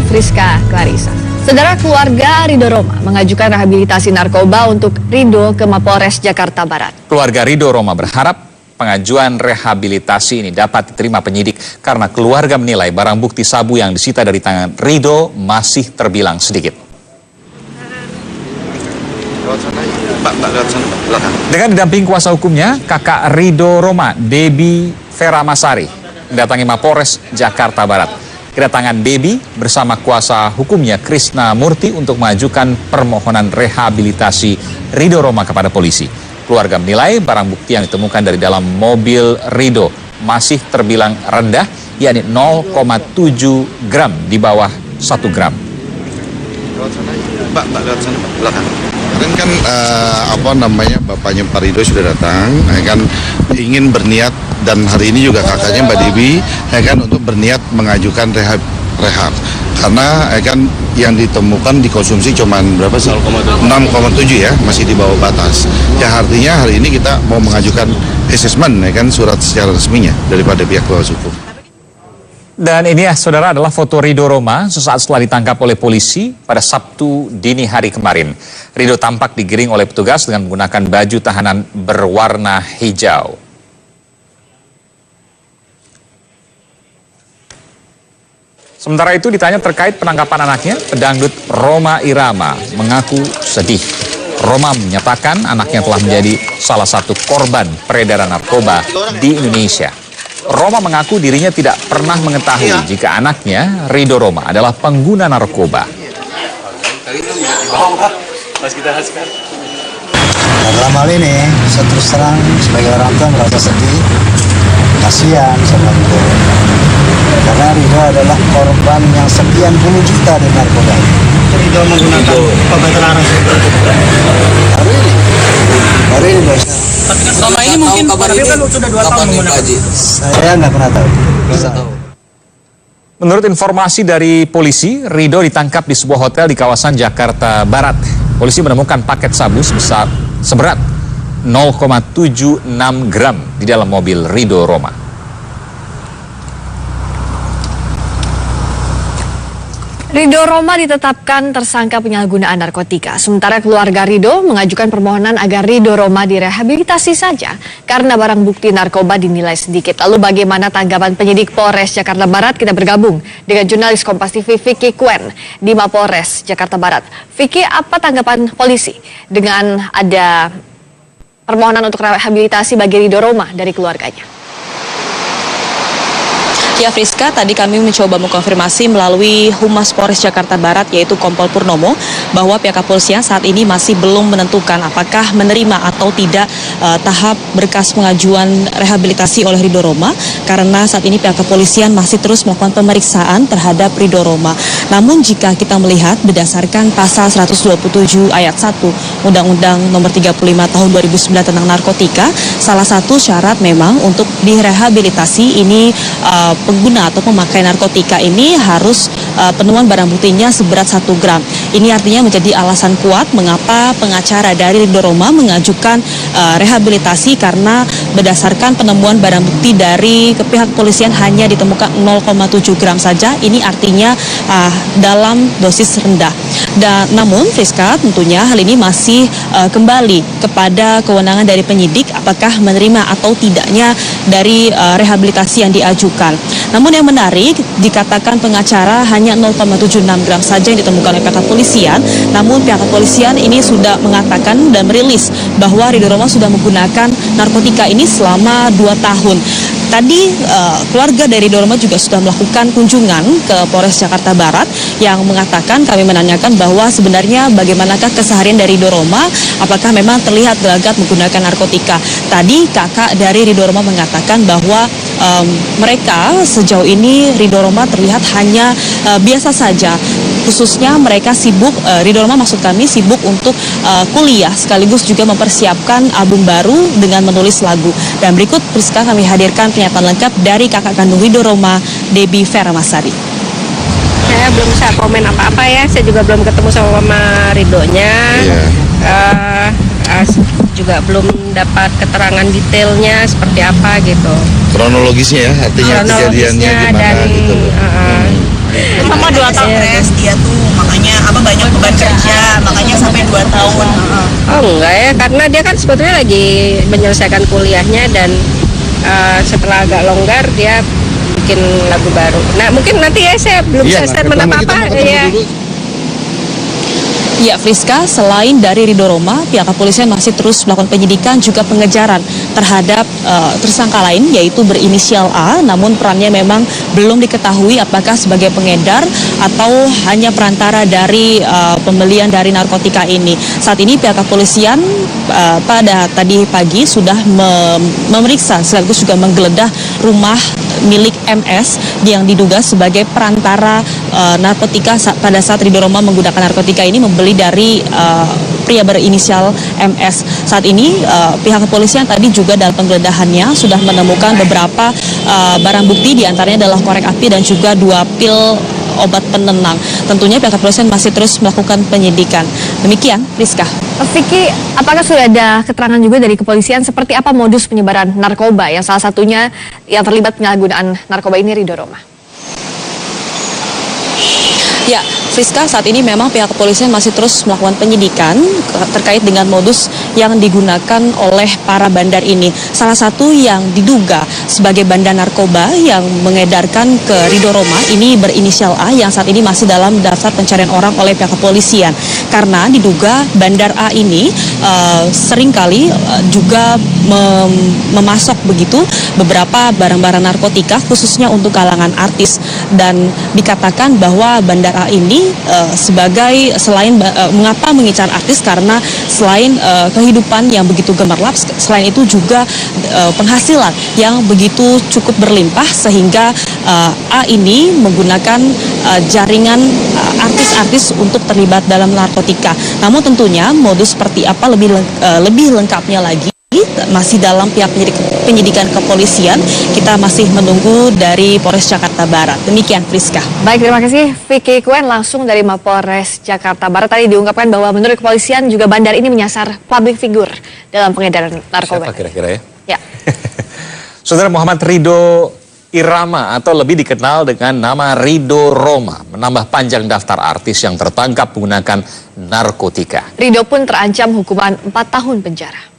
Friska Clarissa. Saudara, keluarga Ridho Roma mengajukan rehabilitasi narkoba untuk Ridho ke Mapolres Jakarta Barat. Keluarga Ridho Roma berharap pengajuan rehabilitasi ini dapat diterima penyidik karena keluarga menilai barang bukti sabu yang disita dari tangan Ridho masih terbilang sedikit. Dengan didamping kuasa hukumnya, kakak Ridho Roma, Debbie Vera Masari, mendatangi Mapolres Jakarta Barat. Kedatangan Debbie bersama kuasa hukumnya Krishna Murti untuk mengajukan permohonan rehabilitasi Ridho Roma kepada polisi. Keluarga menilai barang bukti yang ditemukan dari dalam mobil Ridho masih terbilang rendah, yakni 0,7 gram di bawah 1 gram. Kemarin kan bapaknya Pak Ridho sudah datang, kan ingin berniat, dan hari ini juga kakaknya Mbak Debbie untuk berniat mengajukan rehab karena kan yang ditemukan dikonsumsi cuma berapa sih? 6,7 ya, masih di bawah batas. Ya artinya hari ini kita mau mengajukan assessment surat secara resminya daripada pihak kuasa hukum. Dan ini ya saudara adalah foto Ridho Roma sesaat setelah ditangkap oleh polisi pada Sabtu dini hari kemarin. Ridho tampak digiring oleh petugas dengan menggunakan baju tahanan berwarna hijau. Sementara itu ditanya terkait penangkapan anaknya, pedangdut Rhoma Irama mengaku sedih. Rhoma menyatakan anaknya telah menjadi salah satu korban peredaran narkoba di Indonesia. Rhoma mengaku dirinya tidak pernah mengetahui jika anaknya, Ridho Roma, adalah pengguna narkoba. Dalam hal ini, saya terus terang sebagai orang tua merasa sedih, kasihan sama Ridho. Karena Ridho adalah korban yang sekian puluh juta dari narkoba. Ridho menggunakan obat terlarang. Hari ini bos. Selama ini mungkin kabar ini kan sudah 2 tahun menggunakan. Saya nggak pernah tahu. Menurut informasi dari polisi, Ridho ditangkap di sebuah hotel di kawasan Jakarta Barat. Polisi menemukan paket sabu seberat 0,76 gram di dalam mobil Ridho Roma. Ridho Roma ditetapkan tersangka penyalahgunaan narkotika. Sementara keluarga Ridho mengajukan permohonan agar Ridho Roma direhabilitasi saja karena barang bukti narkoba dinilai sedikit. Lalu bagaimana tanggapan penyidik Polres Jakarta Barat? Kita bergabung dengan jurnalis Kompas TV Vicky Kuen di Mapolres Jakarta Barat. Vicky, apa tanggapan polisi dengan ada permohonan untuk rehabilitasi bagi Ridho Roma dari keluarganya? Ya Friska, tadi kami mencoba mengkonfirmasi melalui Humas Polres Jakarta Barat yaitu Kompol Purnomo bahwa pihak kepolisian saat ini masih belum menentukan apakah menerima atau tidak tahap berkas pengajuan rehabilitasi oleh Ridho Roma karena saat ini pihak kepolisian masih terus melakukan pemeriksaan terhadap Ridho Roma. Namun jika kita melihat berdasarkan pasal 127 ayat 1 Undang-Undang Nomor 35 Tahun 2009 tentang narkotika, salah satu syarat memang untuk direhabilitasi ini pengguna atau pemakai narkotika ini harus penemuan barang buktinya seberat 1 gram. Ini artinya menjadi alasan kuat mengapa pengacara dari Ridho Roma mengajukan rehabilitasi karena berdasarkan penemuan barang bukti dari pihak kepolisian hanya ditemukan 0,7 gram saja. Ini artinya dalam dosis rendah. Dan namun Friska tentunya hal ini masih kembali kepada kewenangan dari penyidik apakah menerima atau tidaknya dari rehabilitasi yang diajukan. Namun yang menarik, dikatakan pengacara hanya 0,76 gram saja yang ditemukan oleh pihak kepolisian. Namun pihak kepolisian ini sudah mengatakan dan merilis bahwa Ridho Roma sudah menggunakan narkotika ini selama 2 tahun. Tadi keluarga dari Ridho Roma juga sudah melakukan kunjungan ke Polres Jakarta Barat yang mengatakan, kami menanyakan bahwa sebenarnya bagaimanakah keseharian dari Ridho Roma, apakah memang terlihat gelagat menggunakan narkotika. Tadi kakak dari Ridho Roma mengatakan bahwa mereka sejauh ini Ridho Roma terlihat hanya biasa saja. Khususnya mereka sibuk, Ridho Roma maksud kami sibuk untuk kuliah sekaligus juga mempersiapkan album baru dengan menulis lagu. Dan berikut Priska kami hadirkan pernyataan lengkap dari kakak kandung Ridho Roma, Debbie Vera Masari. Saya belum bisa komen apa-apa ya, saya juga belum ketemu sama Ridhonya. Juga belum dapat keterangan detailnya seperti apa gitu. Kronologisnya ya, artinya kejadiannya gimana dan, gitu. Sama 2 tahun stres dia tuh, makanya apa banyak beban kerja, makanya sampai 2 tahun. Oh enggak ya, karena dia kan sebetulnya lagi menyelesaikan kuliahnya dan setelah agak longgar dia bikin lagu baru. Nah mungkin nanti ya saya belum bisa statement apa-apa ya. Ya, Friska, selain dari Ridho Roma, pihak kepolisian masih terus melakukan penyidikan juga pengejaran terhadap tersangka lain, yaitu berinisial A, namun perannya memang belum diketahui apakah sebagai pengedar atau hanya perantara dari pembelian dari narkotika ini. Saat ini pihak kepolisian pada tadi pagi sudah memeriksa sekaligus juga menggeledah rumah milik MS yang diduga sebagai perantara narkotika pada saat Ridho Roma menggunakan narkotika ini membeli dari pria berinisial MS. Saat ini pihak kepolisian tadi juga dalam penggeledahannya sudah menemukan beberapa barang bukti, diantaranya adalah korek api dan juga 2 pil obat penenang. Tentunya pihak kepolisian masih terus melakukan penyidikan. Demikian, Rizka. Vicky, apakah sudah ada keterangan juga dari kepolisian seperti apa modus penyebaran narkoba yang salah satunya yang terlibat penyalahgunaan narkoba ini Ridho Roma? Ya, Friska, saat ini memang pihak kepolisian masih terus melakukan penyidikan terkait dengan modus yang digunakan oleh para bandar ini. Salah satu yang diduga sebagai bandar narkoba yang mengedarkan ke Ridho Roma ini berinisial A yang saat ini masih dalam daftar pencarian orang oleh pihak kepolisian. Karena diduga bandar A ini seringkali juga memasok begitu beberapa barang-barang narkotika khususnya untuk kalangan artis, dan dikatakan bahwa bandar A ini sebagai selain mengapa mengincar artis, karena selain kehidupan yang begitu gemerlap, selain itu juga penghasilan yang begitu cukup berlimpah, sehingga A ini menggunakan jaringan artis-artis untuk terlibat dalam narkotika. Namun tentunya modus seperti apa lebih lengkapnya lagi masih dalam pihak penyidikan kepolisian. Kita masih menunggu dari Polres Jakarta Barat. Demikian, Friska. Baik, terima kasih Vicky Kuen langsung dari Mapolres Jakarta Barat. Tadi diungkapkan bahwa menurut kepolisian juga bandar ini menyasar public figure dalam pengedaran narkoba. Siapa kira-kira ya? Ya. Saudara, Muhammad Ridho Irama atau lebih dikenal dengan nama Ridho Roma menambah panjang daftar artis yang tertangkap menggunakan narkotika. Ridho pun terancam hukuman 4 tahun penjara.